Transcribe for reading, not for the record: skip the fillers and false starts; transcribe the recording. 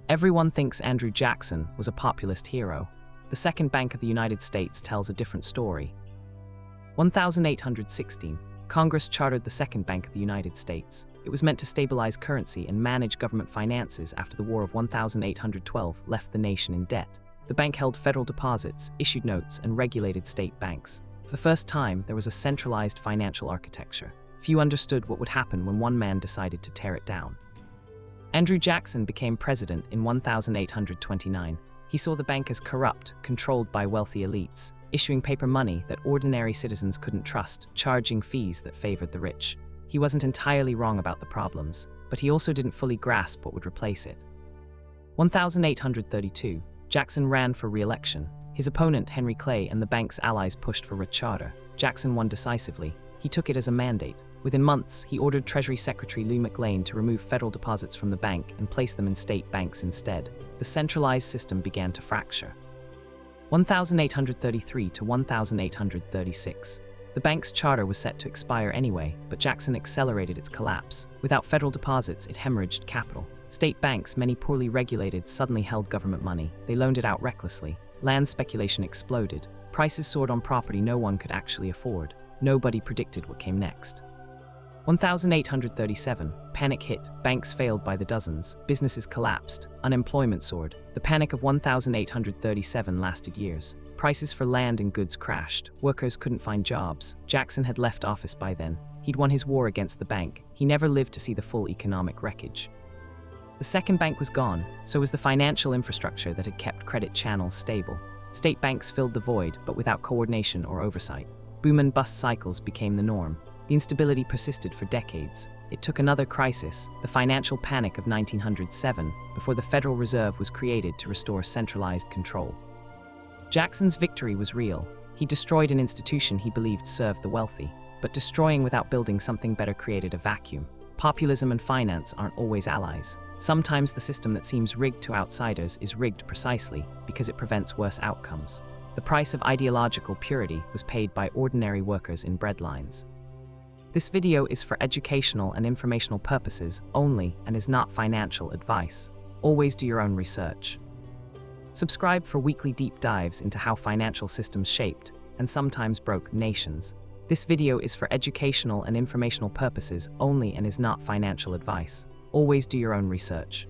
Everyone thinks Andrew Jackson was a populist hero. The Second Bank of the United States tells a different story. 1816. Congress chartered the Second Bank of the United States. It was meant to stabilize currency and manage government finances after the War of 1812 left the nation in debt. The bank held federal deposits, issued notes, and regulated state banks. For the first time, there was a centralized financial architecture. Few understood what would happen when one man decided to tear it down. Andrew Jackson became president in 1829. He saw the bank as corrupt, controlled by wealthy elites, issuing paper money that ordinary citizens couldn't trust, charging fees that favored the rich. He wasn't entirely wrong about the problems, but he also didn't fully grasp what would replace it. 1832. Jackson ran for re-election. His opponent, Henry Clay, and the bank's allies pushed for a charter. Jackson won decisively. He took it as a mandate. Within months, he ordered Treasury Secretary Lou McLean to remove federal deposits from the bank and place them in state banks instead. The centralized system began to fracture. 1833 to 1836. The bank's charter was set to expire anyway, but Jackson accelerated its collapse. Without federal deposits, it hemorrhaged capital. State banks, many poorly regulated, suddenly held government money. They loaned it out recklessly. Land speculation exploded. Prices soared on property no one could actually afford. Nobody predicted what came next. 1837. Panic hit. Banks failed by the dozens. Businesses collapsed. Unemployment soared. The panic of 1837 lasted years. Prices for land and goods crashed. Workers couldn't find jobs. Jackson had left office by then. He'd won his war against the bank. He never lived to see the full economic wreckage. The second bank was gone, so was the financial infrastructure that had kept credit channels stable. State banks filled the void, but without coordination or oversight. Boom and bust cycles became the norm. The instability persisted for decades. It took another crisis, the financial panic of 1907, before the Federal Reserve was created to restore centralized control. Jackson's victory was real. He destroyed an institution he believed served the wealthy, but destroying without building something better created a vacuum. Populism and finance aren't always allies. Sometimes the system that seems rigged to outsiders is rigged precisely because it prevents worse outcomes. The price of ideological purity was paid by ordinary workers in breadlines. This video is for educational and informational purposes only and is not financial advice. Always do your own research. Subscribe for weekly deep dives into how financial systems shaped and sometimes broke nations. This video is for educational and informational purposes only and is not financial advice. Always do your own research.